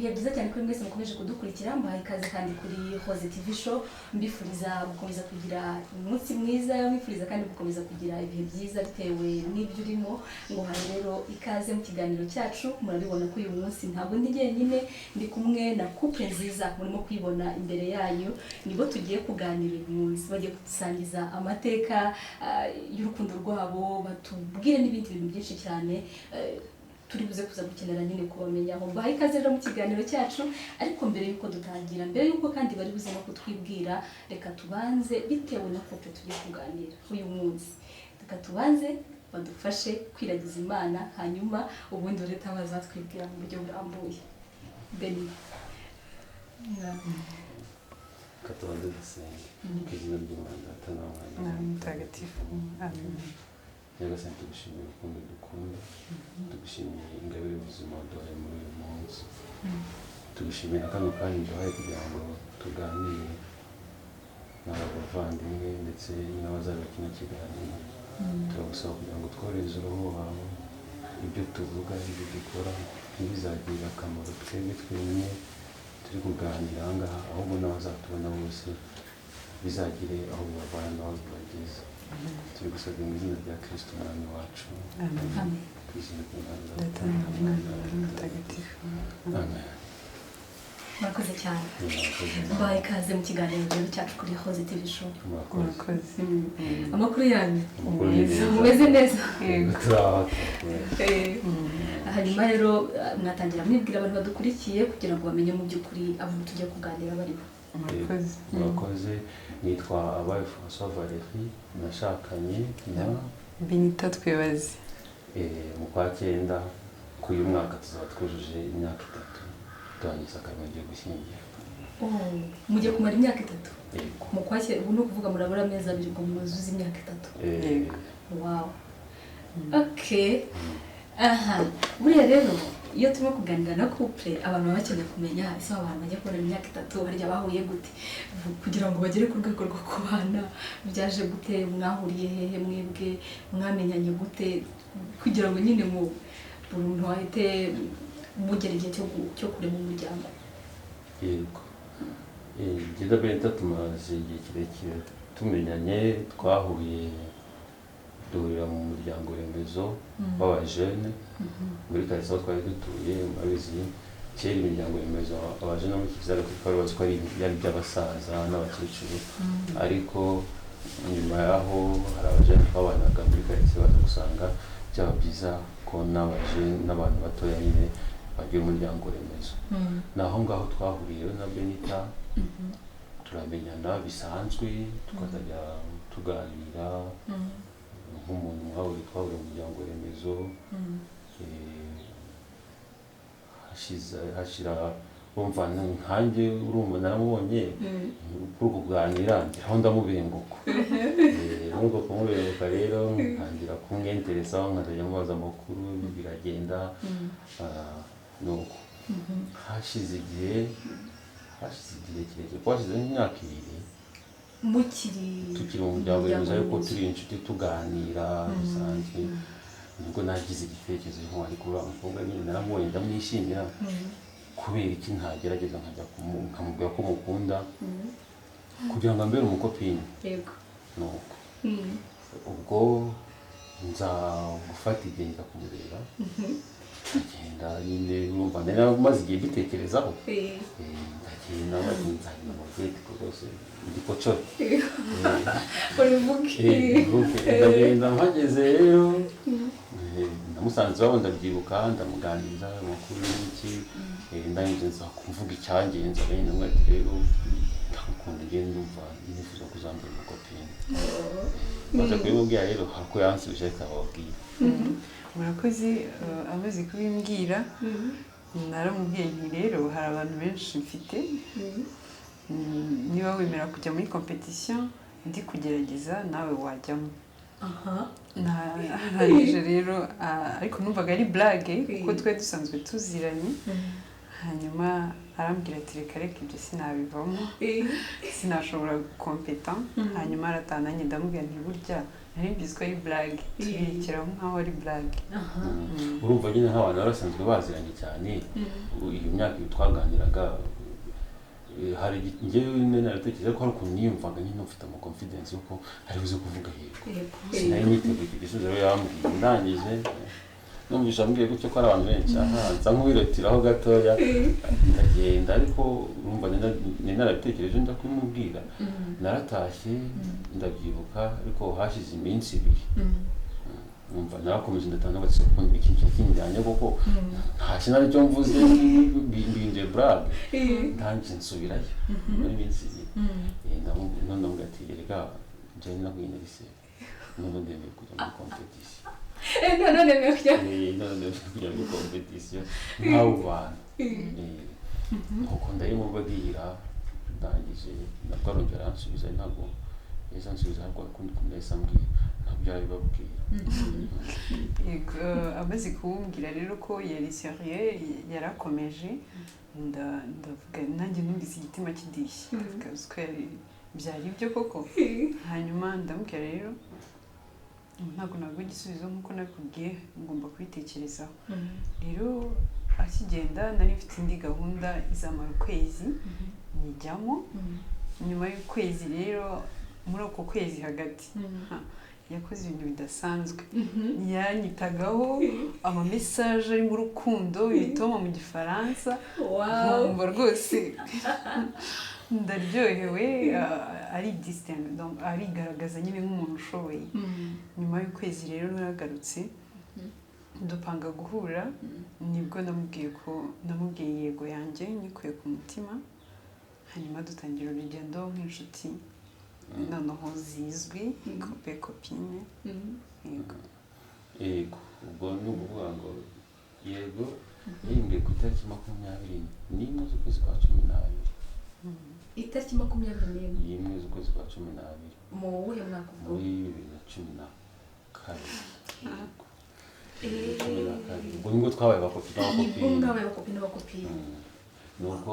ibihe byiza cyane kuri mwese mukomeje kudukurikira mbahaye ikaze kandi kuri Rose TV show mbifuriza gukomeza kugira umunsi mwiza mbifuriza kandi gukomeza kugira ibihe byiza bitewe n'ibyo urimo ngo hari rero ikaze mu kiganiro cyacu murabibona ko uyu munsi ntabwo ndi jyenyine ndi kumwe na couple nziza murimo kwibona imbere yayo nibo tugiye kuganira uyu munsi bagiye kudusangiza amateka y'urukundo rwabo batubwire n'ibindi bintu byinshi cyane turi buze kuza gukenera nyine kubamenya aho mbahaye ikaze rero mu kiganiro cyacu ariko mbere yuko dutangira mbere yuko kandi bari buze no kutwibwira reka tubanze bitewe na couple tugiye kuganira uyu munsi reka tubanze badufashe kwiragiza Imana hanyuma ubundi leta bazatwibwira mu buryo burambuye Beni Katubanze dusenge izina ry'Imana Data Mutagatifu amen. Nyagasani tugushimiye urukundo dukunda tugushimiye ingabire y'ubuzima waduhaye muri uyu munsi tugushimiye kano kanya duhaye kugira ngo tuganire n'abavandimwe ndetse n'abazaba kino kiganiro turagusaba kugira ngo tworeze uruhu wawe ibyo tuvuga ibyo dukora ntibizagirire akamaro twebwe twenyine turi kuganira aha ngaha ahubwo n'abazatubona bose bizagire aho bibavana n'aho bibageza turi gusabira mu izina rya Kristo umwami wacu amen ku izina ry'Imana Data Mutagatifu amen. murakoze cyane mbahaye ikaze mu kiganiro rero cyacu kuri Rose TV show murakoze. amakuru yanyu Amakuru ni meza. mumeze neza Yego turaho hanyuma rero mwatangira mwibwira abantu badukurikiye kugira ngo bamenye mu by'ukuri abantu tugiye kuganira barimo Murakoze. murakoze nitwa Abaye François Valérie nashakanye na Benita Twibaze. mu kwa 9 k'uyu mwaka tuzaba twujuje imyaka 3 turangiza akarimo ngiye gushyingira mugiye kumara imyaka 3 yego mu kwakira ubu no kuvuga murabura amezi 2 ngo muzuze imyaka 3 Yego. wow okay aha buriya rero iyo turimo kuganira na couple abantu baba bakeneye kumenya ese abantu bajya kubona imyaka 3 harya bahuye gute kugira ngo bagere ku rwego rwo kubana byaje gute mwahuriye hehe mwebwe mwamenyanye gute kugira ngo nyine mu buri muntu wahite mugera igihe cyo kurema umuryango yego Jida Benita tumaze igihe kirekire tumenyanye twahuye duhurira mu muryango remezo w'abajene muri Karitsiye aho twari dutuye murabizi kera imiryango remezo abajene muri Kiliziya twari bazi ko ari iby'abasaza n'abakecuru ariko nyuma yaho hari abajene twabanaga muri Karitsiye baza gusanga byaba byiza ko n'abantu batoya nyine bagira umuryango remezo naho ngaho twahuriye na Benita turamenyana bisanzwe tukazajya tuganira nk'umuntu mwahuriye twahuriye mu muryango remezo hashira bumva nkanjye urumva naramubonye kuri kuganira aho ndamubenguka nubwo kumubenguka rero ntangira kumwenteresaho nkazajya mubaza amakuru biragenda nuko hashize igihe kirekire twashize nk'imyaka 2 tukiri mu muryango remezo ariko turi inshuti tuganira bisanzwe nubwo nagize igitekerezo nko ariko uriya mukobwa nyine naramubonye ndamwishimira kubera iki ntagerageza nkajya nkamubwira ko mukunda kugira ngo ambere umukopine yego nuko ubwo nza gufata igihe njya kumureba ndagenda nyine urumva nari maze igihe mbitekerezaho ndagenda nzanye mu gate rwose ndikocore ndagenda mpageze rero namusanze iwabo ndabyibuka ndamuganiriza amakuru y'iki ndangije nza kuvuga icyangenza bene namwe ati rero ndakunda ngende ndumva nifuza kuzambara umukopine maze kubimubwira rero hariko yansubije akababwira Murakoze amaze kubimbwira naramubwiye nti rero hari abantu benshi mfite niba wemera kujya muri competition ndi kugerageza nawe wajyamo narangije rero ariko numvaga ari blague kuko twe dusanzwe tuziranye hanyuma arambwira ati reka ibyo sinabivamo sinashobora gukompeta hanyuma aratananye ndamubwira nti burya nari mbizi ko ari blague tubirekeraho nk'aho ari blague. urumva nyine nk'abantu barasanzwe baziranye cyane iyo myaka iyo twaganiraga hari njyewe naratekereza ko hari ukuntu niyumvaga nyine ufite ama confidence yuko ari buze kuvuga yego sinari niteguye icyo gisubizo rero yambwiye ndangije numvise ambwiye gutyo ko ari abantu benshi nsa nk'uwiretiraho gatoya ndagenda ariko urumva ni narabitekereje njya kubimubwira naratashye ndabyibuka ariko hashize iminsi 2 numva narakomeje ndatanga batse ko ikintu kinjyanye kuko nta kintu aricyo mvuze mbinje brag ndangije nsubirayo muri minsi 2 none ngatirega njye nakwine rise none ndemeye kujya muri competition none kujya muri competition nkaho bantu kuko ndayimubabwira ndangije nabwo arongera ansubiza ntabwo nsubiza ntabwo akundi kumesa mbwira byabibabwira amaze kuwumbwira rero ko yari serieux yarakomeje ndavuga nanjye numvise igitima kidishye ndavuga byari ibyo koko hanyuma ndamubwira rero ntabwo nabwo igisubizo nk'uko nabikubwiye ngomba kubitekerezaho rero akigenda nari mfite indi gahunda izamara ukwezi nijyamo nyuma y'ukwezi rero muri uko kwezi hagati yakoze ibintu bidasanzwe yanyitagaho ama message ari mu rukundo bitoma mu gifaransa nkumva rwose ndaryohewe ari distinct donc arigaragaza nyine nk'umuntu ushoboye nyuma y'ukwezi rero naragarutse dupanga guhura nibwo namubwiye yego yanjye nyikuye ku mutima hanyuma dutangira urugendo nk'inshuti noneho zizwi copine yego ubwo ni ukuvuga ngo yego yimbwiye ku itariki 21 z'ukwezi kwa 12 itariki 21 y'imwe z'ukwezi kwa 12 mu wuhe mwaka ubwo muri 2012 ubwo nibwo twabaye bakopine nuko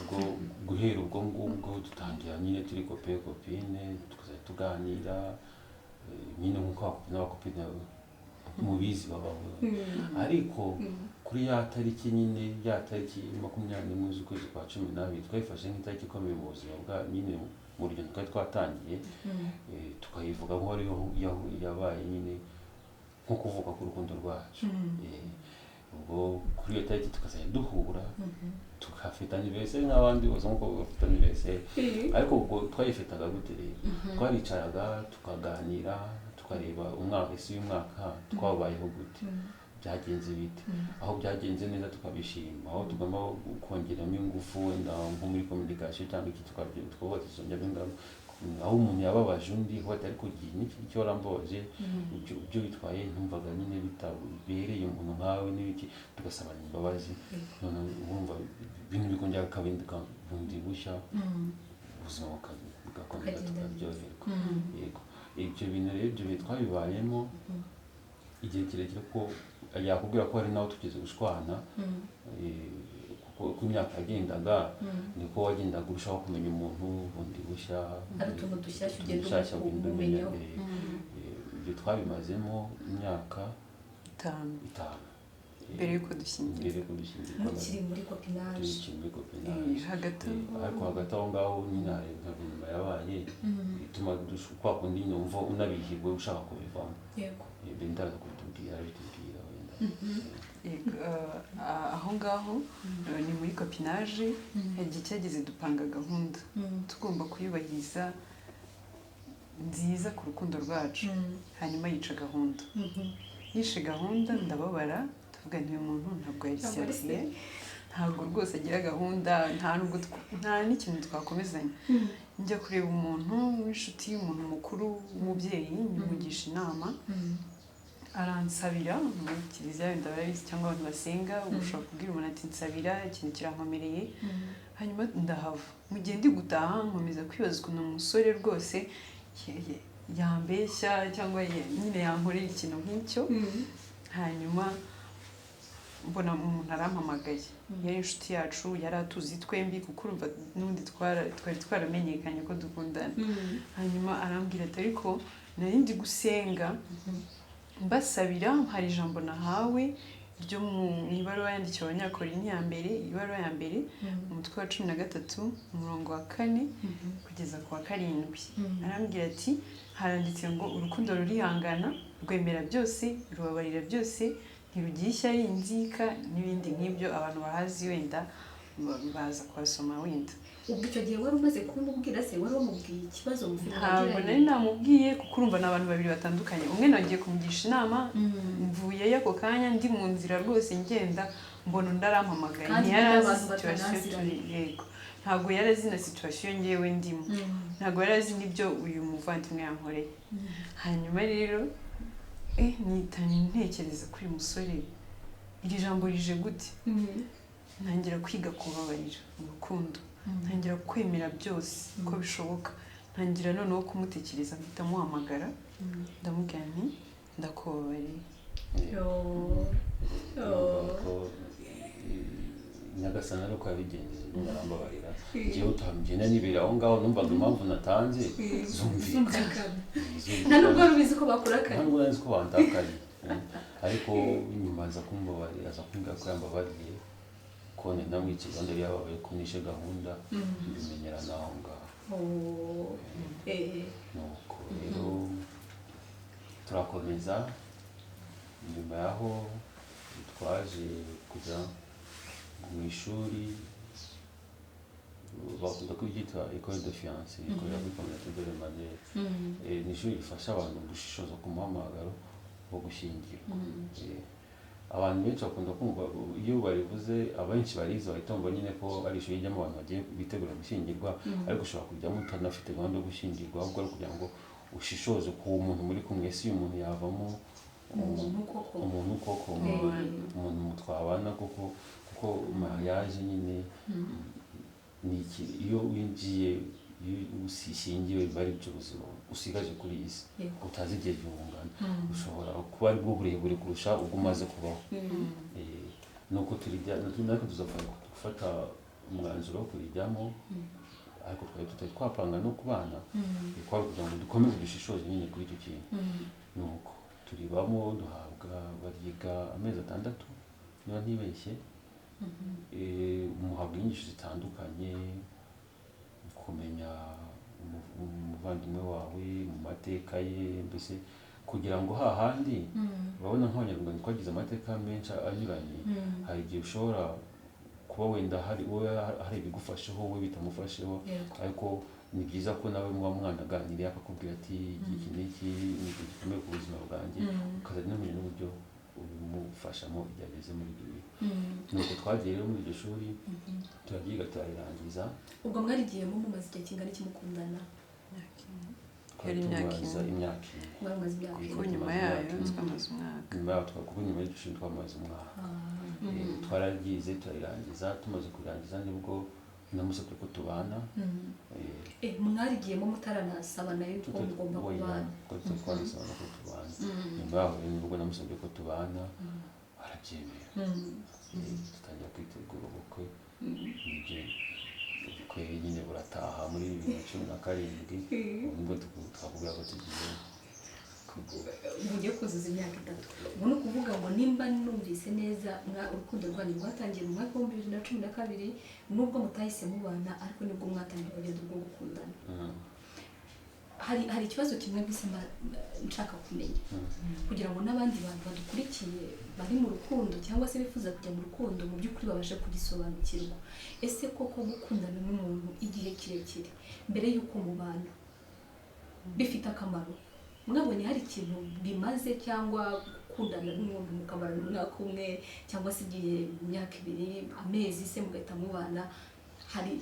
ubwo guhera ubwo ngubwo dutangira nyine turi copine tukazajya tuganira nyine nk'uko n'abakopine mubizi babaho ariko kuri ya tariki nyine ya tariki 21 z'ukwezi kwa 12 twayifashe nk'itariki ikomeye mu buzima bwa nyine mu rugendo twari twatangiye tukayivuga nko ari yabaye nyine nko kuvuga ku rukundo rwacu ubwo kuri iyo tariki tukazajya duhura tukafita anniversaire n'abandi bose nk'uko bafite anniversaire ariko ubwo twayifitaga gute rero twaricaraga tukaganira tukareba umwaka isi y'umwaka twabayeho gute byagenze bite aho byagenze neza tukabishima aho tugomba kongeramo ingufu wenda nko muri communication cyangwa iki tukabatizanya bingana aho umuntu yababaje undi ko atari kugira n'icyo waramboje ibyo bitwaye ntumvaga nyine bitabereye umuntu nkawe n'ibiki tugasabana imbabazi none urumva ibintu bikongera kabindika bundi bushya ubuzima bugakomeza tukaryoherwa yego ibyo bintu rero ibyo twabibayemo igihe kirekire ko yakubwira ko hari naho tugeze gushwana kuko imyaka yagendaga niko wagendaga urushaho kumenya umuntu bundi bushya hari utuntu dushyashya ugenda umenyaho ibyo twabimazemo imyaka 5 mbere yuko dushyingirwa mukiri muri copinage hagati aho ngaho nyine hari nyuma yabaye bituma kwa kundi numva unabihirwe ushaka kubivamo yego ndaza kubitubwira bitubwira wenda aho ngaho ni muri copinage igihe cyageze dupanga gahunda tugomba kuyubahiriza nziza ku rukundo rwacu hanyuma yica gahunda yishe gahunda ndababara tuvuga nti uyu muntu ntabwo yari serieux ntabwo rwose agira gahunda nta n'ikintu twakomezanya njya kureba umuntu w'inshuti y'umuntu mukuru w'umubyeyi nyimugisha inama aransabira muri kiliziya wenda barabizi cyangwa abantu basenga ushobora kubwira umuntu ati nsabira ikintu kirankomereye hanyuma ndahava mu gihe ndi gutaha nkomeza kwibaza ukuntu umusore rwose yambeshya cyangwa nyine yankorera ikintu nk'icyo hanyuma mbona umuntu arampamagaye yari inshuti yacu yari atuzi twembi kuko urumva n'ubundi twari twaramenyekanye ko dukundana hanyuma arambwira ati ariko nari ndi gusenga mbasabira, hari ijambo nahawe ryo mu ibaruwa yandikiwe abanyakorinti ya mbere, ibaruwa ya mbere umutwe wa 13 umurongo wa 4 kugeza ku wa 7. Arambwira ati haranditse ngo urukundo rurihangana, rwemera byose, rubabarira byose, ntirugira ishyari, inzika n'ibindi nk'ibyo. Abantu bahazi wenda baza kuhasoma wenda. Ubwo icyo gihe wari umaze kumubwira se, wari wamubwiye ikibazo mufite? Ntabwo nari namubwiye kuko urumva ni abantu babiri batandukanye. Umwe nagiye kumugisha inama, mvuyeyo ako kanya ndi mu nzira rwose ngenda, mbona undi arampamagaye. Ntiyarazi situation yego, ntabwo yari azi na situation ngewe ndimo, ntabwo yari azi n'ibyo uyu muvandimwe yankoreye. Hanyuma rero nitanye ntekereza kuri uyu musore, iri jambo rije gute? Ntangira kwiga kubabarira urukundo, ntangira kwemera byose uko bishoboka, ntangira noneho kumutekereza, mpita muhamagara ndamubwira nti ndakubabariye. Nyagasana ariko yabigenjeje barambabarira, njyewe utamugenda nibera aho ngaho, numvaga impamvu natanze zumvikana. Nta nubwo wari ubizi ko bakurakariye? Nta nubwo nari nzi ko bandakariye, ariko nyuma aza kumbabarira, aza kumbwira ko yambabariye, ko namwikiza ndari yababaye ko nishe gahunda, mbimenyera naho ngaho. Nuko rero turakomeza, nyuma yaho twaje kujya mu ishuri bakunda kubyita école de fiancé, ikorera kuri communauté de l'Emmanuel. Ni ishuri rifasha abantu gushishoza ku muhamagaro wo gushyingirwa. Abantu benshi bakunda kumva iyo barivuze, abenshi barizi bahita bumva nyine ko ari ishuri rijyamo abantu bagiye bitegura gushyingirwa, ariko ushobora kujyamo utanafite gahunda yo gushyingirwa, ahubwo ari kugira ngo ushishoze ku muntu muri kumwe, si uyu muntu yavamo umuntu koko, umuntu twabana koko, kuko mariage nyine ni iki, iyo winjiye usishingiwe bari by'ubuzima usigaje kuri iyi si, utazi igihe gihungana, ushobora kuba ari bwo burebure kurusha ubwo umaze kubaho. Nuko natwe tuzafata gufata umwanzuro wo kurijyamo, ariko twari tutari twapanga no kubana, kwari kugira ngo dukomeze dushishoze nyine kuri icyo kintu. Nuko turibamo, duhabwa baryiga amezi 6 niba ntibeshye, muhabwa inyigisho zitandukanye, kumenya umuvandimwe wawe mu mateka ye, mbese kugira ngo hahandi urabona nk'abanyarwanda twagize amateka menshi anyuranye, hari igihe ushobora kuba wenda hari ibigufasheho wowe bitamufasheho, ariko ni byiza ko nawe muba mwanaganiriye akakubwira ati iki n'iki ni ikintu gikomeye ku buzima bwanjye, ukazajya unamenya n'uburyo ubimufashamo igihe ageze muri ibyo bihe. Nuko twagiye rero muri iryo shuri turabyiga turarirangiza. Ubwo mwarigiyemo mumaze igihe kingana iki mukundana? Yari imyaka ine. Kuko nyuma yayo twamaze umwaka. Kuko nyuma y'iryo shuri twamaze umwaka. Twaragize turarirangiza, tumaze kurangiza nibwo namusabye ko tubana. Mwarigiyemo mutaranasaba nayo ko mugomba kubana? Twanasaba ko tubana. Nyuma yaho nibwo namusabye ko tubana, arabyemera. Dutangira kwitegura ubukwe. Ubukwe nyine burataha muri 2017, nibwo twakubwira ko tugiye mugiye kuzuza imyaka 3. Ubu ni ukuvuga ngo nimba numvise neza urukundo rwanyu rwatangiye mu mwaka wa 2012, nubwo mutahise mubana, ariko nibwo mwatangiye urugendo rwo gukundana. Hari ikibazo kimwe mbese nshaka kumenya, kugira ngo n'abandi bantu badukurikiye bari mu rukundo cyangwa se bifuza kujya mu rukundo mu by'ukuri babashe kugisobanukirwa. Ese koko gukundana n'umuntu igihe kirekire mbere y'uko mubana bifite akamaro? Mwabonye hari ikintu bimaze, cyangwa gukundana n'umuntu mukamarana umwaka umwe cyangwa se igihe imyaka 2 amezi se mugahita mubana, hari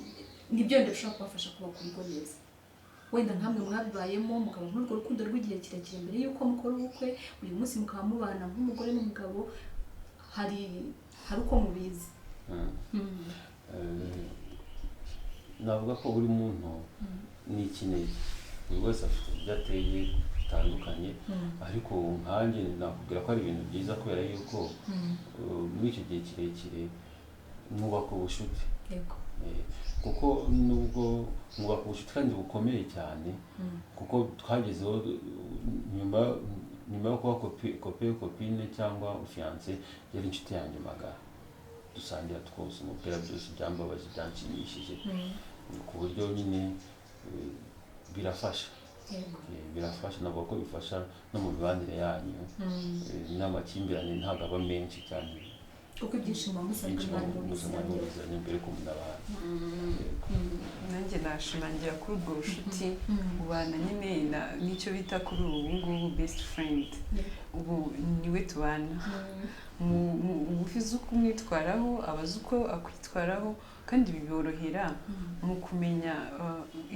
nibyo ndashaka kubafasha kuba ku rugo neza? Wenda nkamwe mwabibayemo mukaba nk'urwo rukundo rw'igihe kirekire mbere y'uko mukora ubukwe, uyu munsi mukaba mubana nk'umugore n'umugabo, hari uko mubizi? Navuga ko buri muntu ni ikinege, buri wese afite ibyo ateye bitandukanye, ariko nkanjye nakubwira ko ari ibintu byiza kubera yuko muri icyo gihe kirekire mwubaka ubucuti, kuko nubwo mwubaka ubucuti kandi bukomeye cyane kuko twagezeho nyuma yo kuba kopine cyangwa fiance yari inshuti yanjye magara dusangira twose umupira byose byambabaje byanshimishije ku buryo nyine birafasha navuga ko bifasha no mu mibanire yanyu n'amakimbirane ntabwo aba menshi cyane kuko ibyishimo muzanye mbere ko munabana nanjye nashimangira kuri ubwo bucuti ubana nyine n'icyo bita kuri ubu ngubu best friend ubu niwe tubana uzi uko umwitwaraho abazi uko akwitwaraho kandi biborohera mu kumenya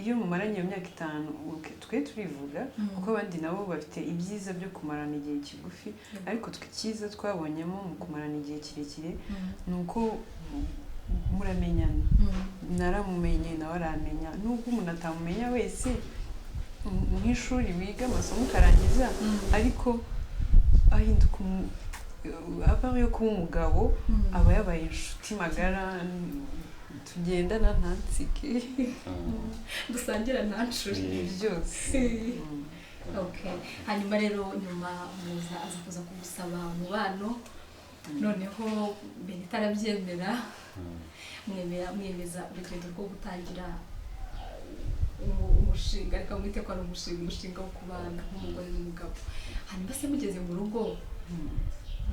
iyo mumaranye iyo myaka 5 twe turivuga kuko abandi nabo bafite ibyiza byo kumarana igihe kigufi ariko twe cyiza twabonyemo mu kumarana igihe kirekire ni uko muramenyana naramumenye nawe aramenya nubwo umuntu atamumenya wese nk'ishuri wiga amasomo ukarangiza ariko ahinduka apart yo kuba umugabo aba yabaye inshuti magara tugendana ntansike dusangira ntancuri byose hanyuma rero nyuma muza aza kuza kugusaba umubano noneho Benita arabyemera mwemeza urugendo rwo gutangira umushinga reka mwite ko ari umushinga wo kubana nk'umugore n'umugabo hanyuma se mugeze mu rugo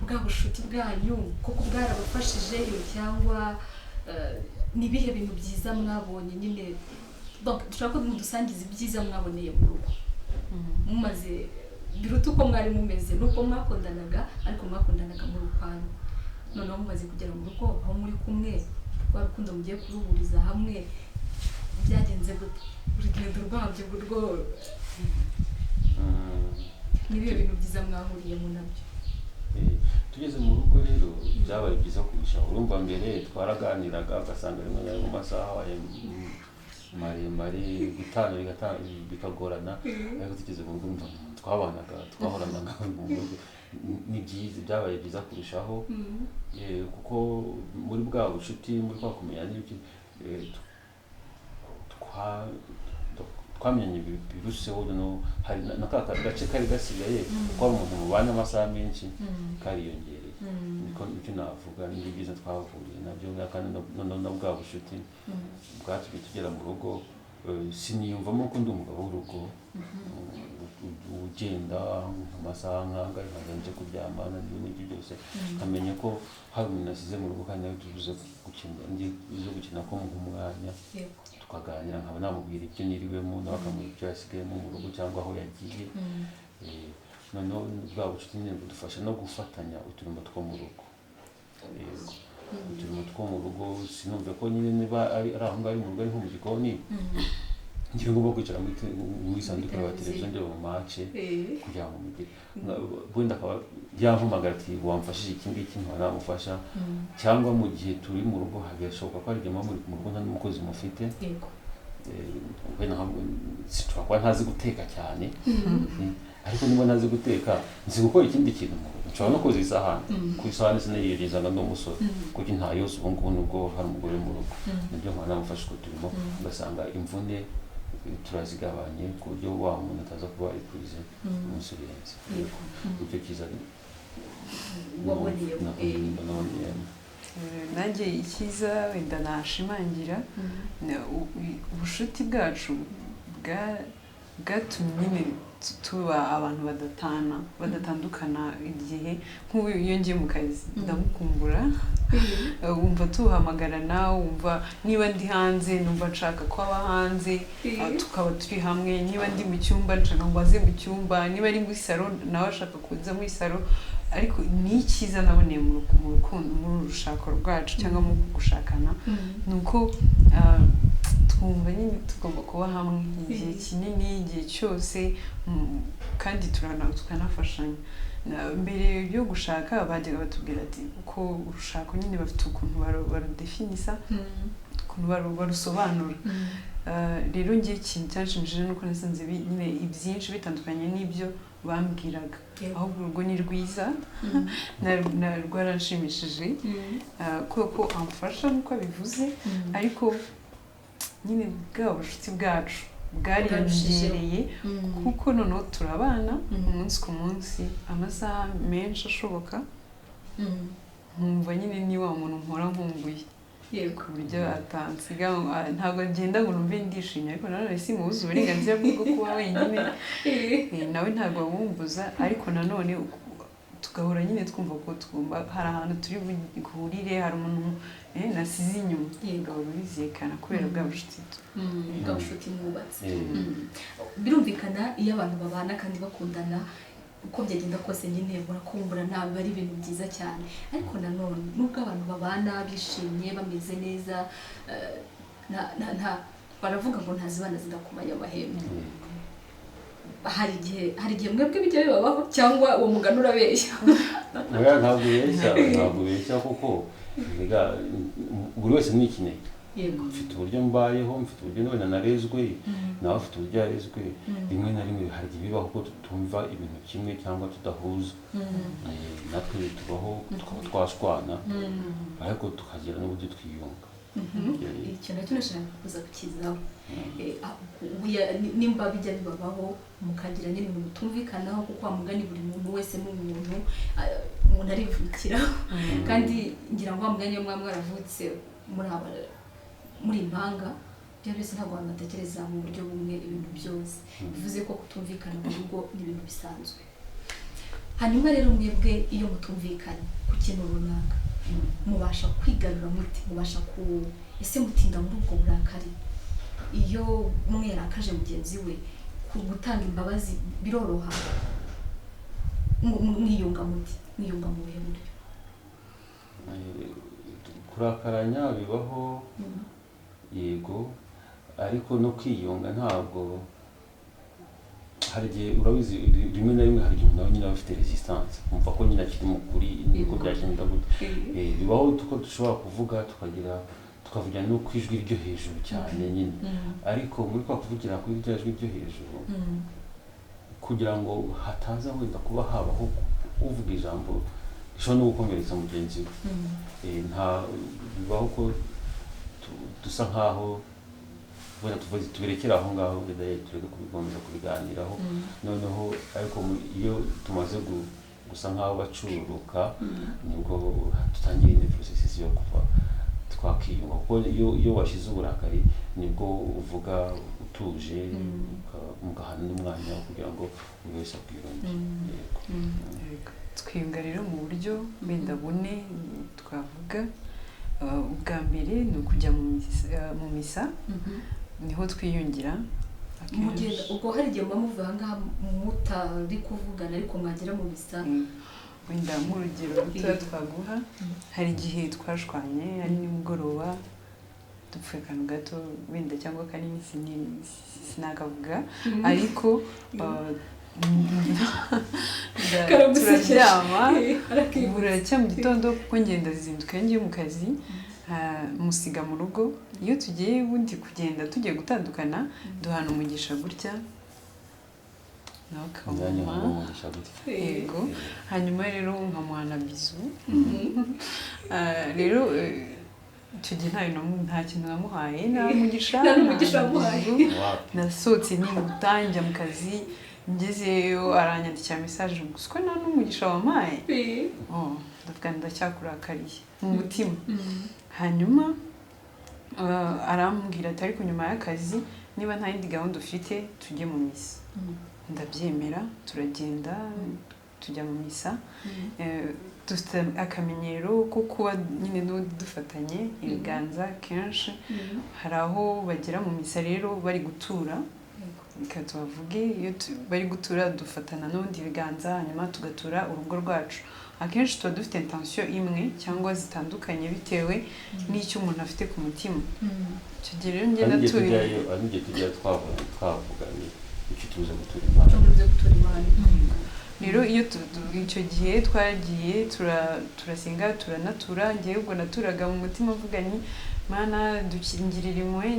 bwa bushuti bwanyu koko bwarabafashije cyangwa nibihe bintu byiza mwabonye nyine donc dushaka ko mudusangiza ibyiza mwaboneye mu rugo mumaze biruta uko mwari mumeze nuko mwakundanaga ariko mwakundanaga mu rukwano noneho mumaze kugera mu rugo aho muri kumwe rwa rukundo mugiye kuruhuriza hamwe byagenze gute urugendo rwabyo urwo nibihe bintu byiza mwahuriyemo nabyo tugeze mu rugo rero byabaye byiza kurushaho urumva mbere twaraganiraga ugasanga rimwe na rimwe mu masaha maremare gutana bikagorana ariko tugeze mu rugo twahoranaga mu rugo ni byiza byabaye byiza kurushaho kuko muri bwa bucuti muri kwa kumenya n'ibiki twamenye biruseho no hari n'aka gace kari gasigaye kuko ari umuntu mubana amasaha menshi kariyongereye nicyo navuga ni byiza twahuriye nabyo kandi no bwa bucuti bwatumye tugera mu rugo siniyumvamo ko ndi umugabo w'urugo ugenda amasaha nk'anga nje kuryama n'ibindi byose nkamenya ko hari umuntu asize mu rugo kandi nawe tubuze gukina ko mu umwanya tukaganira nkaba namubwira ibyo niriwemo nawe akamubwira ibyo yasigayemo mu rugo cyangwa aho yagiye noneho bwa bucuti nyine budufasha no gufatanya uturimo two mu rugo uturimo two mu rugo sinumve ko nyine niba ari aho ngaho mu rugo ari nko mu gikoni ngiye ngomba kwicara muri sanduku ya televiziyo njye mu mace kugira ngo mugire wenda akaba yampamagara ati wamfashije iki ngiki nkaba namufasha cyangwa mu gihe turi mu rugo birashoboka ko hari igihe muba muri mu rugo nta n'umukozi mufite sinshobora kuba ntazi guteka cyane ariko niba ntazi guteka nzi gukora ikindi kintu nshobora no koza isahani ku isahani sinayirizaga n'umusore kuko nta yose ubu ngubu nubwo hari umugore mu rugo nibyo nkaba namufasha uko turimo ugasanga imvune turazigabanye ku buryo wa muntu ataza kuba ari kurize umunsi urenze ibyo cyiza nanjye icyiza wenda nashimangira ubucuti bwacu bwatumye nyine tuba abantu badatandukana igihe nk'ubu iyo ngiye mu kazi ndamukumbura wumva tuhamagarana wumva niba ndi hanze numva nshaka ko aba hanze tukaba turi hamwe niba ndi mu cyumba nshaka ngo aze mu cyumba niba ari muri salo nawe ashaka kuza muri salo ariko ni icyiza naboneye mu rukundo muri urushako rwacu cyangwa mu gushakana ni uko twumva nyine tugomba kuba hamwe igihe kinini igihe cyose kandi tukanafashanya mbere yo gushaka bajyaga batubwira ati uko urushako nyine bafite ukuntu barudefinisa ukuntu barusobanura rero ngiye ikintu cyanshimishije nuko nasanze nyine ibyinshi bitandukanye n'ibyo bambwiraga Yego. ahubwo urwo ni rwiza rwaranshimishije kuko amfasha nk'uko abivuze ariko nyine bwa bucuti bwacu bwariyongereye kuko noneho turabana umunsi ku munsi amasaha menshi ashoboka nkumva nyine ni wa muntu mpora nkumbuye ku buryo atansiga ntabwo agenda ngo numve ndishimye ariko nanone simubuze uburenganzira bwo kuba wenyine nawe ntabwo awumbuza ariko nanone tugahora nyine twumva ko tugomba hari ahantu turi buhurire hari umuntu nasize inyuma ugahora ubizirikana kubera bwa bucuti mwubatse birumvikana iyo abantu babana kandi bakundana uko byagenda kose nyine murakumbura ntabwo ari ibintu byiza cyane ariko nanone nubwo abantu babana bishimye bameze neza baravuga ngo ntazibana zidakomanya amahembe hari igihe mwebwe bijya bibabaho cyangwa uwo mugani urabeshya ntabwo ubeshya kuko buri wese ni ikinege mfite uburyo mbayeho mfite uburyo none narezwe nawe afite uburyo yarezwe rimwe na rimwe hari igihe bibaho ko tutumva ibintu kimwe cyangwa tudahuza natwe tubaho tukaba twashwana ariko tukagira n'uburyo twiyunga icyo nacyo nashaka kuza kukizaho nimba bijya bibabaho mukagira nyine ibintu mutumvikanaho kuko mugani buri muntu wese n'umuntu arivukira kandi ngira ngo mugani iyo mwaba mwaravutse muri impanga bya byose ntabwo abantu batekereza mu buryo bumwe ibintu byose bivuze ko kutumvikana mu rugo ni ibintu bisanzwe hanyuma rero mwebwe iyo mutumvikana ku kintu runaka mubasha kwigarura muti mubasha ese mutinda muri ubwo burakari iyo umwe yarakaje mugenzi we gutanga imbabazi biroroha mwiyunga muti mwiyunga mu buhe buryo kurakaranya bibaho yego ariko no kwiyunga ntabwo hari igihe urabizi rimwe na rimwe hari igihe nawe nyine aba afite resistance kumva ko nyine akiri mukuri niko byagenda gute bibaho ko dushobora kuvuga tukavugira no ku ijwi ryo hejuru cyane nyine ariko muri kwa kuvugira kuri rya jwi ryo hejuru kugira ngo hataza wenda kuba habaho uvuga ijambo rishobora no gukomeretsa mugenzi we bibaho ko dusa nkaho wenda tuberekera aho ngaho wenda tureke kubigomeza kubiganiraho noneho ariko iyo tumaze gusa nkaho bacururuka nibwo dutangira indi processes yo kuva twakiyunga kuko iyo washize uburakari nibwo uvuga utuje mugahana n'umwanya kugira ngo buri wese akwirondere twiyunga rero mu buryo wenda bune twavuga ubwa mbere ni ukujya mu misa niho twiyungira ubwo hari igihe muba muvuye aha ngaha mutari kuvugana ariko mwagera mu misa wenda nk'urugero rutoya twaguha hari igihe twashwanye ari nimugoroba dupfuye akantu gato wenda cyangwa kanini sinakavuga ariko turaryama buracya mu gitondo kuko ngenda zizinduka ngiye mu kazi musiga mu rugo iyo tugiye ubundi kugenda tugiye gutandukana duhana umugisha gutya nawe akamuha yego hanyuma rero nkamuhana bizu rero icyo gihe nta kintu namuhaye nta mugisha nasohotse nimutangira mu kazi ngezeyo aranyandikira message gusa ko nta n'umugisha wampaye ndavuga ndacyakurakariye mu mutima hanyuma arambwira ati ariko nyuma y'akazi niba nta yindi gahunda ufite tujye mu misa ndabyemera turagenda tujya mu misa dufite akamenyero ko kuba nyine dufatanye ibiganza kenshi hari aho bagera mu misa rero bari gutura reka tubavuge iyo bari gutura dufatana n'ubundi ibiganza hanyuma tugatura urugo rwacu akenshi tuba dufite intention imwe cyangwa zitandukanye bitewe n'icyo umuntu afite ku mutima icyo gihe rero ngenda turi n'igihe tujya twavuganye icyo tuza gutura imana rero iyo icyo gihe twagiye turasenga turanatura ngewe ubwo naturaga mu mutima mvuga ni mana dukingirira impuhwe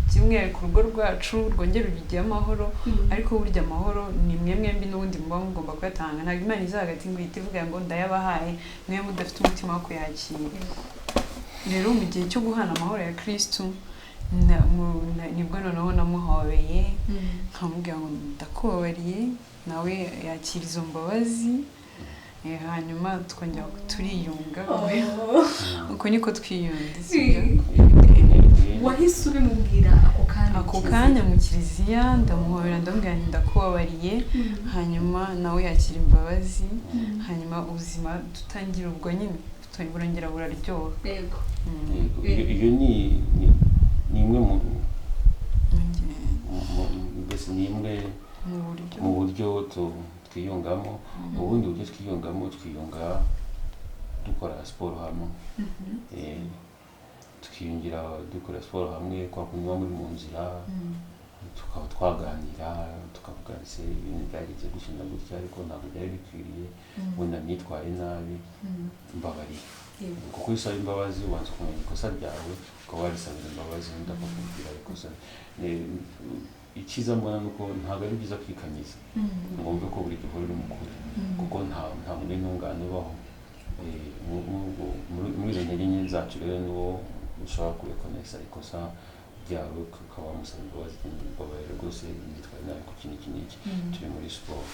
by'umwihariko urugo rwacu rwongera rugire amahoro ariko burya amahoro ni mwembi n'ubundi muba mugomba kuyatanga ntabwo Imana iza hagati ngo ihite ivuga ngo ndayabahaye mwe mudafite umutima wo kuyakira rero mu gihe cyo guhana amahoro ya Kristo nibwo noneho namuhobeye nkamubwira ngo ndakubabariye nawe yakira izo mbabazi hanyuma twongera turiyunga uko niko twiyunze wahise ubimubwira ako kanya mu kiliziya ndamuhobera ndamubwira nti ndakubabariye hanyuma nawe yakira imbabazi hanyuma ubuzima dutangira ubwo nyine burongera buraryoha yego iyo ni imwe mbese ni imwe mu buryo twiyungamo ubundi buryo twiyunga dukora siporo hamwe tukiyungira dukora siporo hamwe kwa kunywa muri mu nzira tukaba twaganira tukavuga se ibintu byagize gukina gutya ariko ntabwo byari bikwiriye wenda myitwaye nabi mbabariye kuko iyo usaba imbabazi ubanza kumenya ikosa ryawe ukaba warisabira imbabazi undi akakubwira ikosa icyiza mbona ni uko ntabwo ari byiza kwikanyiza ngo wumve ko buri gihe uri mukuru kuko nta muri ntungane ubaho muri izo ntege nke zacu rero niwo ushobora kurekonesa ikosa ryawe ukaba wamusaba imbabazi mbabarira rwose nitwaye nabi ku kintu iki n'iki turi muri siporo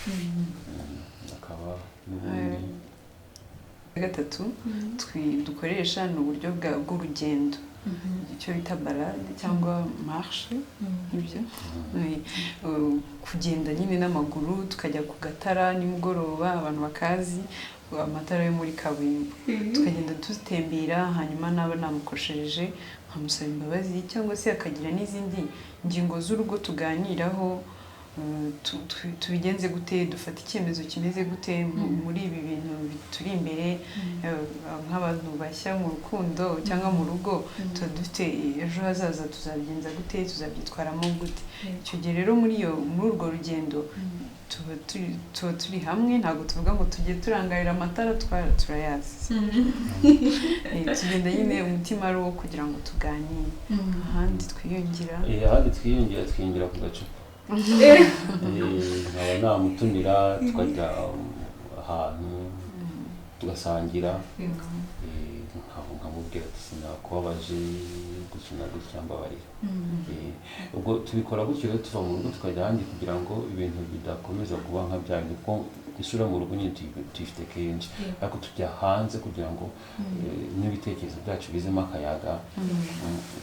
akaba n'ubundi gatatu dukoresha ni uburyo bw'urugendo icyo bita balade cyangwa marche ibyo kugenda nyine n'amaguru tukajya ku gatara nimugoroba abantu bakazi amatara yo muri kaburimbo tukagenda dutembera hanyuma naba namukoshereje nkamusaba imbabazi cyangwa se akagira n'izindi ngingo z'urugo tuganiraho tubigenze gute dufata icyemezo kimeze gute muri ibi bintu turi imbere nk'abantu bashya mu rukundo cyangwa mu rugo tuba dufite ejo hazaza tuzabigenza gute tuzabyitwaramo gute icyo gihe rero muri urwo rugendo tuba turi hamwe ntabwo tuvuga ngo tujye turangarira amatara turayazi tugenda nyine umutima ari uwo kugira ngo tuganire ahandi twiyungira ku gacupa nkaba namutumira tukajya ahantu tugasangira nkamubwira ati sinakubabaje gukina gutya mbabarira ubwo tubikora gutyo rero tuva mu rugo tukajya ahandi kugira ngo ibintu bidakomeza kuba nka byanyu kuko isura mu rugo nyine tuyifite kenshi ariko tujya hanze kugira ngo n'ibitekerezo byacu bizemo akayaga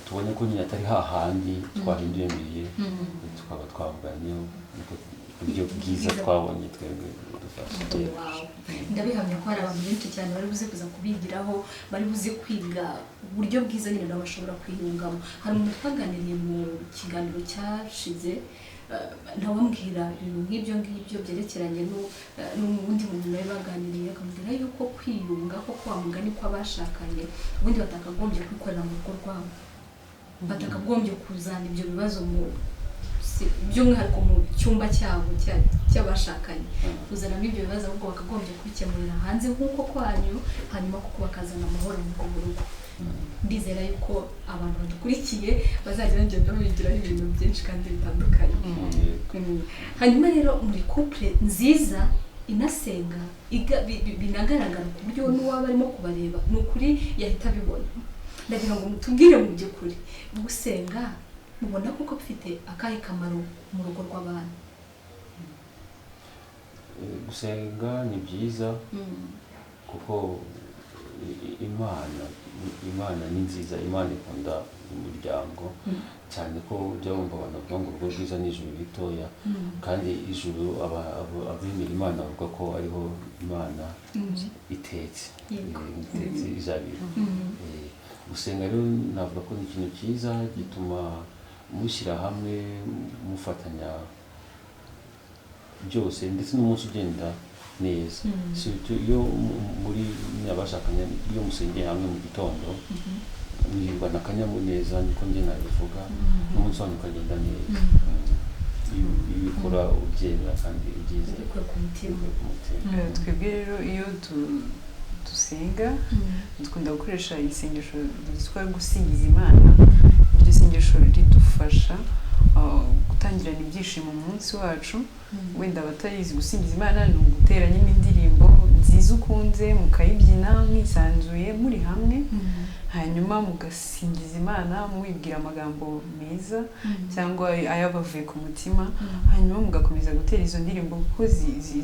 tubone ko nyine atari hahandi twahinduye mbere tukaba twavuganye uburyo bwiza twabonye twebwe dufasha ndabihamya ko hari abantu benshi cyane bari buze kuza kubigiraho bari buze kwiga uburyo bwiza nyine nabo bashobora kwiyungamo hari umuntu twaganiriye mu kiganiro cyashize ntawambwira ibintu nk'ibyo byerekeranye n'ubundi muntu nawe baganiriye akamubwira yuko kwiyunga koko wamugani ko abashakanye ubundi batakagombye kwikorera mu rugo rwabo batakagombye kuzana ibyo bibazo by'umwihariko mu cyumba cyabo cy'abashakanye kuzanamo ibyo bibazo ahubwo bakagombye kubikemurira hanze nk'uko kwanyu hanyuma kuko bakazana amahoro mu rugo ndizera yuko abantu badukurikiye bazajya bagenda bigiraho ibintu byinshi kandi bitandukanye hanyuma rero muri couple nziza inasenga binagaragara ku buryo n'uwaba arimo kubareba ni ukuri yahita abibona ndagira ngo mutubwire mu by'ukuri gusenga mubona kuko bifite akahe kamaro mu rugo rw'abantu gusenga ni byiza kuko imana ni nziza imana ikunda umuryango cyane ko ujya wumva abantu bavuga ngo urugo rwiza ni ijuru ritoya kandi ijuru abemera imana bavuga ko ariho imana itetse ijabiro gusenga rero navuga ko ni ikintu cyiza gituma mushyira hamwe mufatanya byose ndetse n'umunsi ugenda neza iyo muri abashakanye iyo musengeye hamwe mu gitondo mwirwana akanyamuneza niko njye nabivuga n'umunsi wanyu ukagenda neza ibikora ubyemera kandi ubyize twebwe rero iyo dusenga dukunda gukoresha isengesho ryitwa gusingiza Imana. Iryo sengesho ridufasha gutangirana ibyishimo mu munsi wacu. Wenda abatayizi gusingiza Imana ni uguteranya n'indirimbo nziza ukunze mukayibyina mwisanzuye muri hamwe, hanyuma mugasingiza Imana mwibwira amagambo meza cyangwa ayabavuye ku mutima, hanyuma mugakomeza gutera izo ndirimbo kuko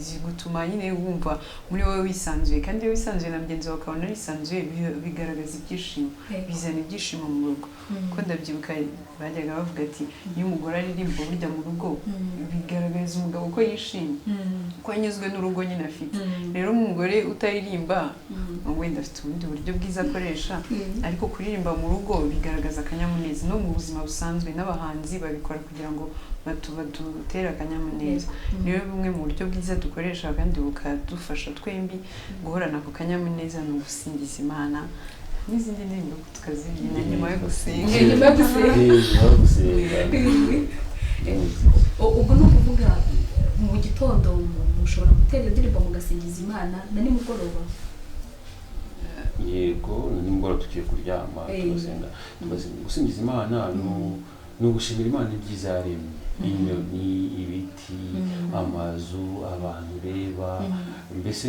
zigutuma nyine wumva muri wowe wisanzuye, kandi iyo wisanzuye na mugenzi wawe ukabona wisanzuye bigaragaza ibyishimo, bizana ibyishimo mu rugo. Kuko ndabyibuka bajyaga bavuga ati iyo umugore aririmba burya mu rugo bigaragaza umugabo ko yishimye, ko anyuzwe n'urugo nyine afite. Rero umugore utaririmba wenda afite ubundi buryo bwiza akoresha, ariko kuririmba mu rugo bigaragaza akanyamuneza. No mu buzima busanzwe n'abahanzi babikora kugira ngo badutere akanyamuneza. Rero bumwe mu buryo bwiza dukoresha kandi bukadufasha twembi guhorana ako kanyamuneza ni ugusingiza Imana n'izindi ndirimbo tukazibyina nyuma yo gusenga. Ubwo ni ukuvuga mu gitondo mushobora gutera indirimbo mugasingiza Imana na nimugoroba? Yego, na nimugoroba tugiye kuryama tugasenga. Gusingiza Imana ni ugushimira Imana ibyiza yaremye, inyoni, ibiti, amazu, abantu ureba, mbese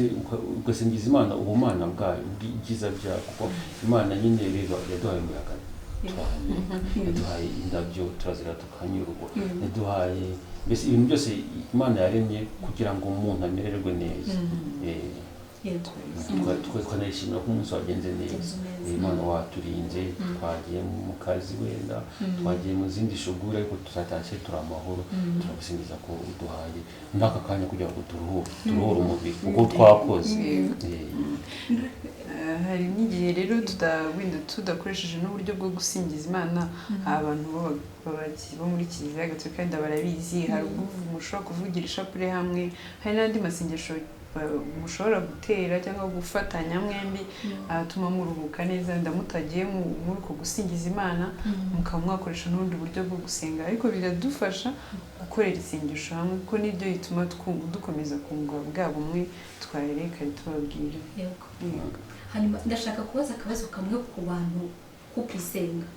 ugasingiza Imana ubumana bwayo, ibyiza byayo, kuko Imana nyine reba yaduhaye umuyaga, yaduhaye indabyo turazira tukanyurwa, yaduhaye mbese ibintu byose Imana yaremye kugira ngo umuntu amererwe neza. Tukanayishimira ko umunsi wagenze neza, Imana waturinze, twagiye mu kazi wenda, twagiye mu zindi shuguri ariko turatashye turi amahoro, turagusingiza ko uduhaye n'aka kanya kugira ngo turuhure umubiri kuko twakoze. Hari n'igihe rero wenda tudakoresheje n'uburyo bwo gusingiza Imana, abantu bo muri Kiliziya Gatolika wenda barabizi, hari ubwo mushobora kuvugira ishapule hamwe, hari n'andi masengesho mushobora gutera cyangwa gufatanya mwembi atuma muruhuka neza, ndamutagiye muri uko gusingiza Imana mukaba mwakoresha n'ubundi buryo bwo gusenga, ariko biradufasha gukorera isengesho hamwe kuko nibyo bituma dukomeza kunga bwa bumwe twareka tubabwira. Hanyuma ndashaka kubaza akabazo kamwe ku bantu ku kwisenga.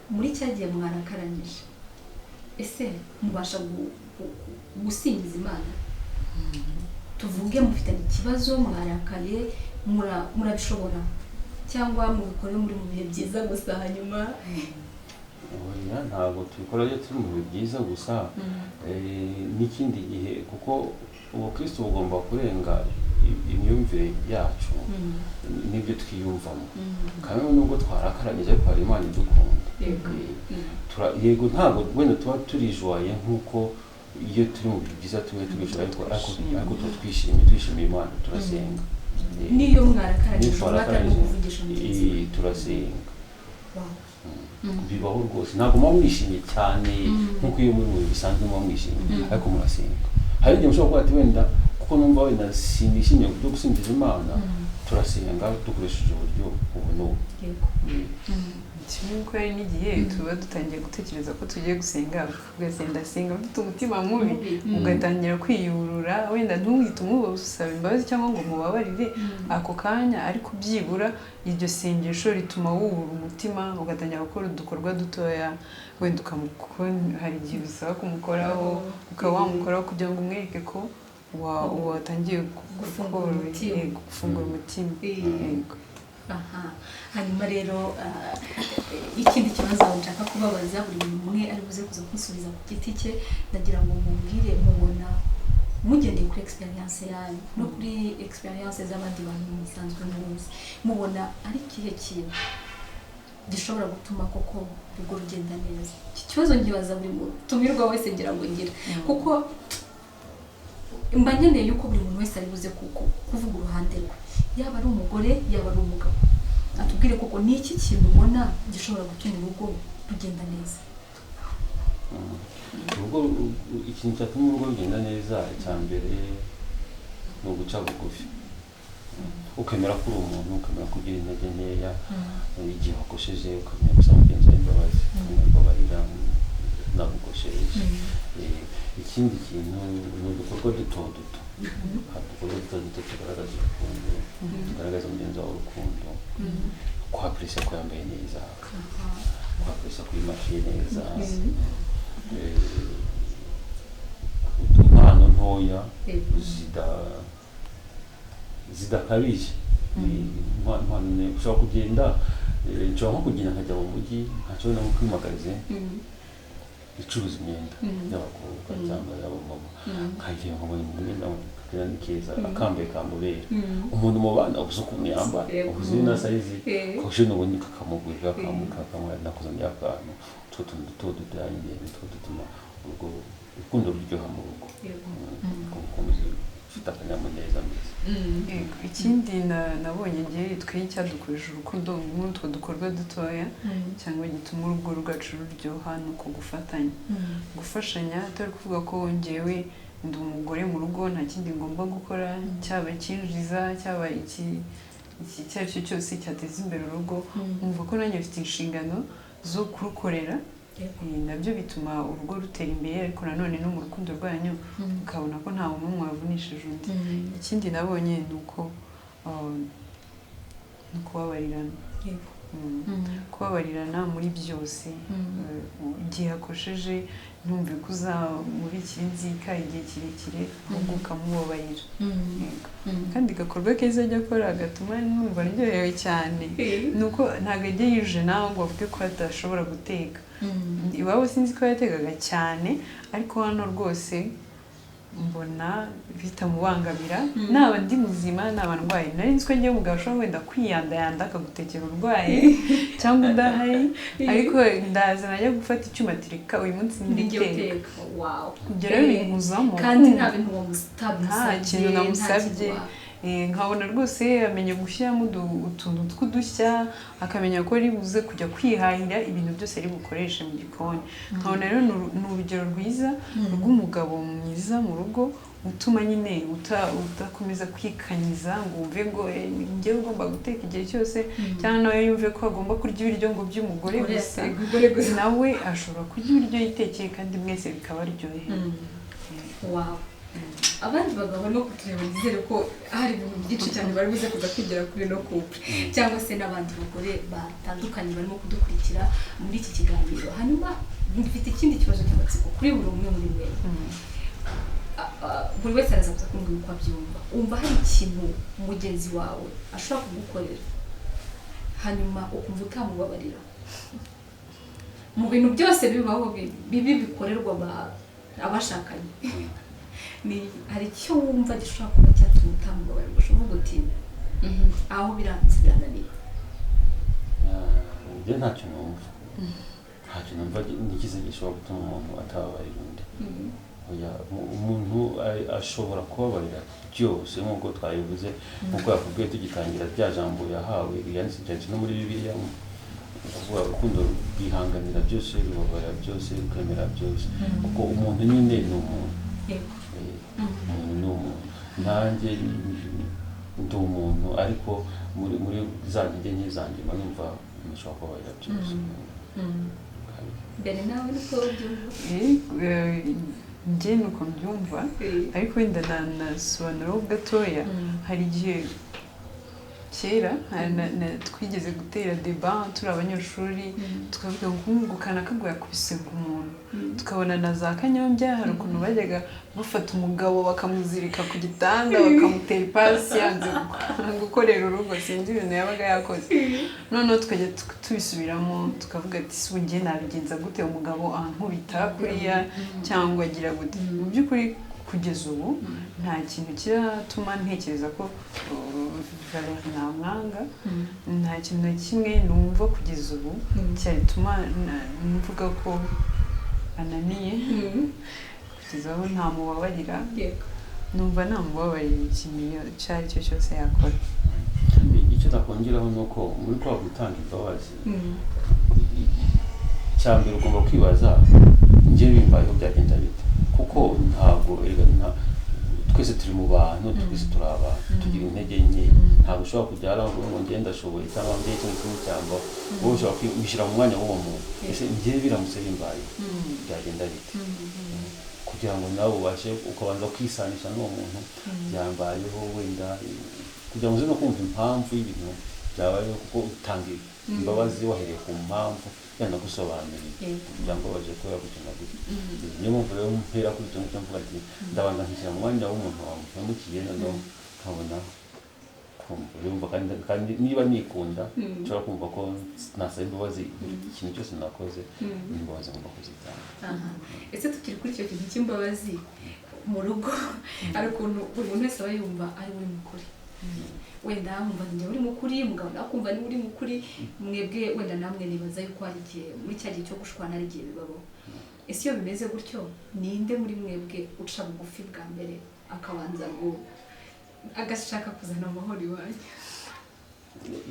Muri cyagiye mwarakaranyije, ese mubasha gusingiza Imana? Tuvuge mufitanye ikibazo, mwarakaye, murabishobora cyangwa mubikore muri mu bihe byiza gusa hanyuma? Oya, ntabwo tubikora iyo turi mu bihe byiza gusa, n'ikindi gihe, kuko ubukristo bugomba kurenga imyumvire yacu n'ibyo twiyumvamo. Kandi nubwo twarakaranyije ariko hari Imana idukunda. Yego, ntabwo wenda tuba turijuwaye nk'uko iyo turi mu bihe byiza tumwe tubishobora, ariko tuba twishimiye Imana, turasenga. Niyo mwarakaranyije muvugisha neza turasenga. Bibaho rwose, ntabwo muba mwishimye cyane nk'uko iyo muri mu bihe bisanzwe muba mwishimye, ariko murasenga. Hari igihe mushobora kuba ati wenda kuko numva wenda sinishimye byo gusingiza Imana, turasenga dukoresheje uburyo ubu n'ubu. Kimwe nuko hari n'igihe tuba dutangiye gutekereza ko tugiye gusenga, ugasenga ufite umutima mubi, ugatangira kwiyurura, wenda ntuhite umusaba imbabazi cyangwa ngo mubabarire ako kanya, ariko byibura iryo sengesho rituma wubura umutima, ugatangira gukora udukorwa dutoya, wenda hari igihe bisaba kumukoraho, ukaba wamukoraho kugira ngo umwereke ko watangiye gufungura umutima. Hanyuma rero ikindi kibazo nshaka kubabaza, buri muntu umwe ari buze kuza kunsubiza ku giti cye, ndagira ngo mubwire, mubona mugendeye kuri experience yanyu no kuri experience z'abandi bantu musanzwe muzi, mubona ari ikihe kintu gishobora gutuma koko urugo rugenda neza? Iki kibazo nkibaza buri muntu tumirwa wese ngira ngo ngira, kuko mba nkeneye yuko buri muntu wese ari buze kuvuga uruhande rwe, yaba ari umugore yaba ari umugabo, atubwire koko ni iki kintu ubona gishobora gutuma urugo rugenda neza. Ikintu cyatuma urugo rugenda neza, icya mbere ni uguca bugufi, ukemera ko uri umuntu, ukemera kugira intege nkeya, igihe wakosheje ukamenya gusaba mugenzi wawe imbabazi, ukambabarira nagukosheje. Ikindi kintu ni udukorwa duto duto, udukorwa duto duto tugaragaza urukundo, ugaragaza mugenzi wawe urukundo kwapurisha ko yambaye neza kwapurisha ko yimakiye neza impano ntoya zidakabije ushobora kugenda nshobora nko kugenda nkajya mu mujyi nkashobora no kwimakaza icuruza imyenda y'abakobwa cyangwa y'abamama nkagenda nkabona umwenda kakira ni keza akambaye kamubera umuntu mubana ubuze ukuntu yambara ubuze na sayizi koshe n'ubundi kakamugurira kakamwara nakuzanira akantu utwo tuntu duto duto yanjye two dutuma urwo urukundo ruryoha mu rugo ukomeze ufite akanyamuneza mbese ikindi nabonye ngewe twe cyadukoresha urukundo muri utwo dukorwa dutoya cyangwa gituma urugo rwacu ruryoha ni uko gufashanya atari kuvuga ko ngewe ndi umugore mu rugo nta kindi ngomba gukora cyaba kinjiza cyaba iki icyo ari cyo cyose cyateza imbere urugo nkumva ko nanjye mfite inshingano zo kurukorera nabyo bituma urugo rutera imbere ariko nanone no mu rukundo rwanyu ukabona ko nta muntu umwe wavunishije undi ikindi nabonye ni uko kubabarirana kubabarirana muri byose igihe yakosheje ntumve ko uzamubikira inzika igihe kirekire ahubwo ukamubabarira kandi gakorwa keza ajya akora gatuma numva aryohewe cyane ni uko ntabwo ajya yije nawe ngo avuge ko atashobora guteka iwabo sinzi ko yategaga cyane ariko hano rwose mbona bitamubangamira naba ndi muzima naba ndwaye nari nzi ko ngiye umugabo ashobora wenda kwiyandayanda akagutekera urwaye cyangwa udahari ariko ndaza najya gufata icyuma atirika uyu munsi ndigiteka ibyo rero binkuzamo kandi nta bintu nta kintu namusabye nkabona rwose amenya gushyiramo utuntu tw'udushya akamenya ko ari buze kujya kwihahira ibintu byose ari bukoreshe mu gikoni nkabona rero ni urugero rwiza rw'umugabo mwiza mu rugo utuma nyine udakomeza kwikanyiza ngo wumve ngo njyewe ugomba guteka igihe cyose cyangwa nawe yumve ko agomba kurya ibiryo ngo by'umugore gusa nawe ashobora kurya ibiryo yitekeye kandi mwese bikabaryoheye abandi bagabo barimo kutureba nizere ko hari ibintu byinshi cyane bari buze kuza kwigera kuri no couple cyangwa se n'abandi bagore batandukanye barimo kudukurikira muri iki kiganiro hanyuma mfite ikindi kibazo cy'amatsiko kuri buri umwe muri mwe buri wese arazaza kumbwira uko abyumva umva hari ikintu mugenzi wawe ashobora kugukorera hanyuma ukumva utamubabarira mu bintu byose bibaho bibi bikorerwa abashakanye hari icyo wumva gishobora kuba cyatuma utamubabarira ushobora uti aho biranze birananiye njye ntacyo numva n'ikize gishobora gutuma umuntu atababarira undi umuntu ashobora kubabarira byose nk'uko twabivuze nk'uko yakubwiye tugitangira rya jambo yahawe ryanditse no muri Bibiliya uvuga urukundo rwihanganira byose rubabarira byose rukemera byose kuko umuntu nyine ni umuntu umuntu ni umuntu nanjye ndi umuntu ariko muri za ntege nke zanjye mba numva nshobora kubabarira byose mbere nawe niko byumva njye nuko mbyumva ariko wenda nanasobanuraho gatoya hari igihe kera twigeze gutera deba turi abanyeshuri tukavuga ngo kanaka yakubise umuntu tukabona na za Kanyombya hari ukuntu bajyaga bafata umugabo bakamuzirika ku gitanda bakamutera ipasi yanze gukorera urugo sinzi ibintu yabaga yakoze noneho tukajya tubisubiramo tukavuga ati si njye nabigenza gute umugabo ankubita kuriya cyangwa agira gute mu by'ukuri kugeza ubu nta kintu kiratuma ntekereza ko Valérie namwanga nta kintu na kimwe numva kugeza ubu cyatuma mvuga ko ananiye kugeza ubu ntamubabarira numva namubabarira ikintu icyo ari cyo cyose yakora icyo nakongeraho ni uko muri kwa gutanga imbabazi cya mbere ugomba kwibaza njye bimbayeho byagenda bite kuko ntabwo twese turi mu bantu twese turi abantu tugira intege nke ntabwo ushobora kujyana ngo ngende ashoboye cyangwa ngende ikintu kimwe cyangwa wowe ushobora kwishyira mu mwanya w'uwo muntu ese njye biramutse bimbaye byagenda bite kugira ngo nawe ubashe ukabanza kwisanisha n'uwo muntu byambayeho wenda kugira ngo uze no kumva impamvu y'ibintu byabayeho kuko utanga imbabazi wahereye ku mpamvu yanagusobanuriye kugira ngo baje kubera gukina gutya niyo mpamvu rero mpera kuri icyo ngicyo mvuga ati ndabanza nkishyira mu mwanya w'umuntu wamuhemukiye noneho nkabona kumva yumva kandi niba nikunda nshobora kumva ko nasaba imbabazi ikintu cyose nakoze imbabazi ngomba kuzitanga. Ese tukiri kuri icyo kintu cy'imbabazi mu rugo ari ukuntu buri muntu wese aba yumva ari uri mukuri wenda nkumva njye uri mukuri umugabo nakumva ni uri mukuri mwebwe wenda namwe nibaza yuko hari igihe muri cya gihe cyo gushwana ari igihe bibaho. Ese iyo bimeze gutyo ninde muri mwebwe uca bugufi bwa mbere akabanza agashaka kuzana amahoro iwanyu?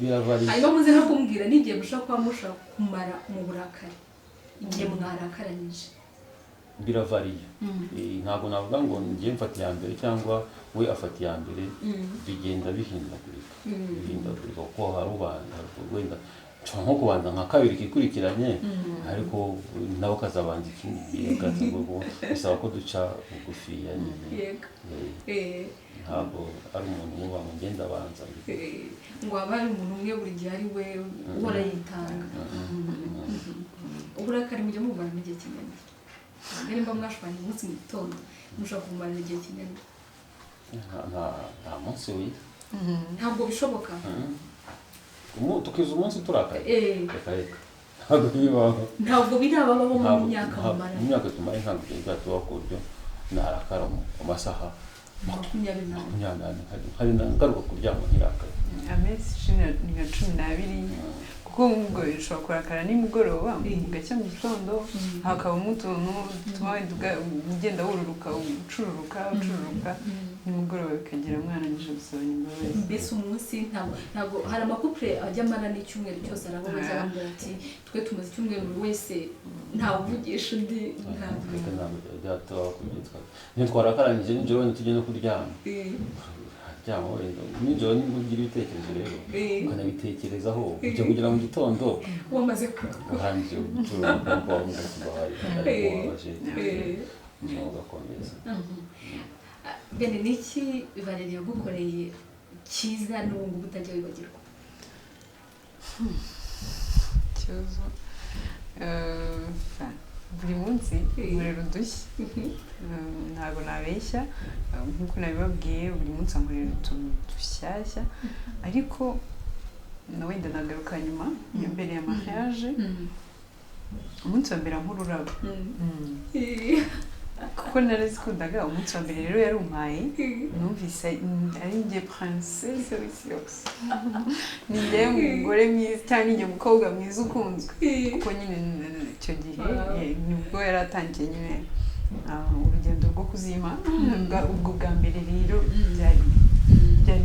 Biravariye. Hanyuma muze no kumbwira n'igihe mushobora kuba mushobora kumara mu burakari igihe mwarakaranyije. Biravariye. Ntabwo navuga ngo ngiye mfata iya mbere cyangwa we afata iya mbere, bigenda bihindagurika kuko hari ubanza wenda nshobora nko kubanza nka kabiri kikurikiranye ariko nawe ukazabanza ikindi bisaba ko duca bugufiya nyine. Ntabwo ari umuntu muba ngo ngenda abanza ngo aba ari umuntu umwe buri gihe ari we uhora yitanga. Uburakari mujya mubana n'igihe kinini nimba mwashwanye umunsi mu gitondo mushobora kumarana igihe kinini? Nta munsi w'iyi ntabwo bishoboka. Tukiza umunsi turakaye reka ntabwo bibaho, ntabwo birababaho mu myaka mumara. Mu myaka tumara ntabwo byatubaho ku buryo narakara mu masaha 20 hari ngaruka kuryama ntirakare. Amezi ni nka 12 kuko ngo ushobora kurakara nimugoroba ugacya mu gitondo hakabamo utuntu tuma ugenda wururuka ucururuka nimugoroba bikagira mwana nije gusaba imbabazi. Mbese umunsi ntabwo hari amakupure ajya amara n'icyumweru cyose arabona cyangwa ati twe tumaze icyumweru buri wese ntawuvugisha undi. Ntabwo byatubaho kubyitwa ntitwarakaranyije nijoro wenda tujye no kuryama cyangwa wenda nijoro niba ugira ibitekerezo rero ukanabitekerezaho ujya kugira mu gitondo wamaze urangiye ucuruza ngo umugabo wabaje ugakomeza. Bene niki Valerie yagukoreye cyiza n'ubu ngubu utajya wibagirwa? Ikibazo buri munsi nkorera udushya ntabwo nabeshya nk'uko nabibabwiye buri munsi nkorera utuntu dushyashya ariko wenda nagaruka nyuma mbere ya mariage umunsi wa mbere nk'ururabo kuko narazikundaga. Umunsi wa mbere rero yari umpaye numvise ari njye princesse w'isi yose ni njye umugore mwiza cyangwa njye umukobwa mwiza ukunzwe kuko nyine icyo gihe nibwo yari atangiye nyine urugendo rwo kuzima ubwo bwa mbere rero byari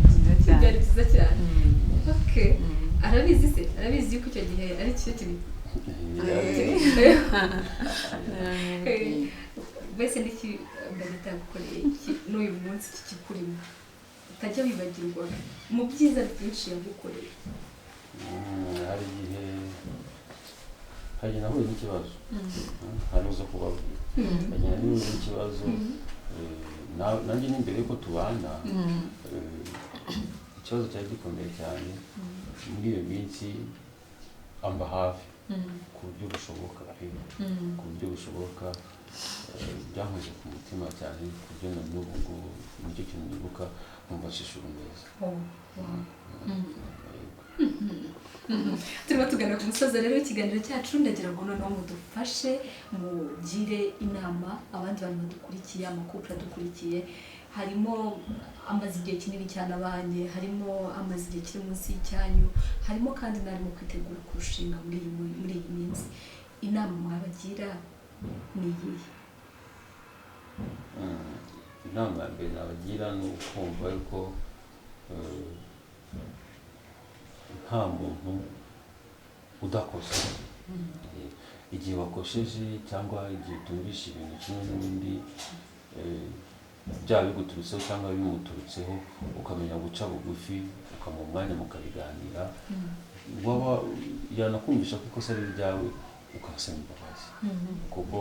byiza cyane. Byari byiza cyane. Okay. Arabizi se arabizi yuko icyo gihe ari cyo kintu bese niki ndagita gukoreye iki n'uyu munsi kikurimo utajya wibagirwa mu byiza byinshi yagukoreye? Hari igihe nahuye n'ikibazo hari uza kubabwira nahuye n'ikibazo nanjye n'imbere yuko tubana ikibazo cyari gikomeye cyane muri iyo minsi amba hafi ku buryo bushoboka ku buryo bushoboka byankoze ku mutima cyane ku buryo na n'ubu ngubu nicyo kintu nibuka numva nshishura neza. Turimo tugana ku musozo rero w'ikiganiro cyacu ndagira ngo noneho mudufashe mugire inama abandi bantu badukurikiye amakupure adukurikiye harimo amaze igihe kinini cyane abanye harimo amaze igihe kiri munsi y'icyanyu harimo kandi narimo kwitegura kurushinga muri iyi minsi inama mwabagira ni iyihe? Inama ya mbere nabagira ni ukumva yuko nta muntu udakosa. Igihe wakosheje cyangwa igihe utumvisha ibintu kimwe n'ibindi byaba biguturutseho cyangwa bimuturutseho ukamenya guca bugufi ukamuha umwanya mukabiganira waba yanakumvisha ko ikosa ari ryawe ukabasaba imbabazi kuko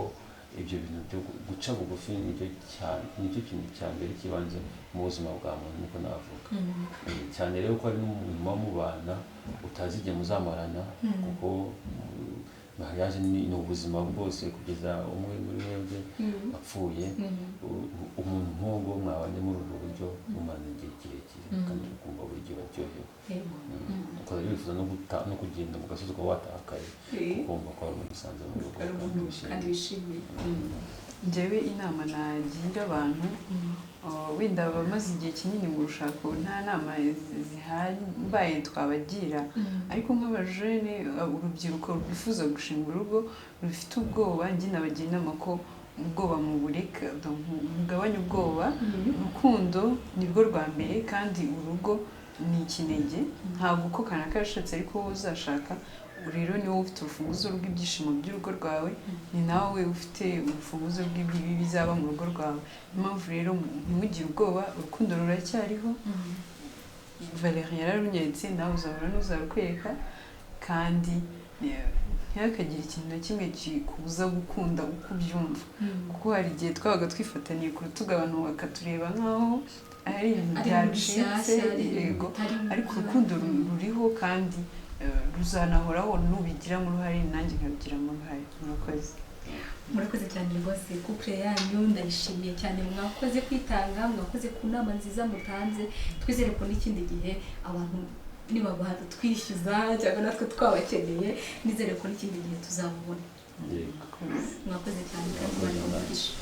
ibyo bintu byo guca bugufi nicyo kintu cya mbere kibanze mu buzima bwa muntu niko navuga. Cyane rero ko ari n'umuntu muba mubana utazi igihe muzamarana, kuko mariage ni ubuzima bwose kugeza umwe muri mwebwe apfuye. Umuntu nk'uwo mwabanye muri ubwo buryo mumarana igihe kirekire kandi ukumva buri gihe baryohewe. Ukaba wifuza no kugenda mu gasozi ukaba watakaye ukumva ko ari umuntu usanze mu rugo kandi wishimiye. Njyewe inama nagira abantu wenda bamaze igihe kinini mu rushako nta nama zihambaye twabagira, ariko nk'abajene urubyiruko rwifuza gushinga urugo rufite ubwoba, njye nabagira inama ko ubwoba mu bureka, mugabanye ubwoba. Urukundo nirwo rwa mbere kandi urugo ni ikinege, ntabwo uko kanaka yashatse ariko wowe uzashaka. Rero ni wowe ufite urufunguzo rw'ibyishimo by'urugo rwawe, ni nawe ufite urufunguzo rw'ibibi bizaba mu rugo rwawe. Niyo mpamvu rero ntimugire ubwoba, urukundo ruracyariho. Valerie yararunyeretse, nawe uzahora n'uzarukwereka, kandi ntihakagire ikintu na kimwe kikubuza gukunda uko ubyumva, kuko hari igihe twabaga twifataniye ku rutugu abantu bakatureba nk'aho ari ibintu byacitse, yego, ariko urukundo ruriho kandi ruzanahoraho n'ubigiramo uruhare, nanjye nkabigiramo uruhare. Murakoze cyane rwose, couple yanyu ndayishimiye cyane, mwakoze kwitanga, mwakoze ku nama nziza mutanze. Twizere ko n'ikindi gihe abantu nibabaha twishyuza cyangwa natwe twabakeneye, nizere ko n'ikindi gihe tuzabubona. Mwakoze cyane kandi bari umugisha.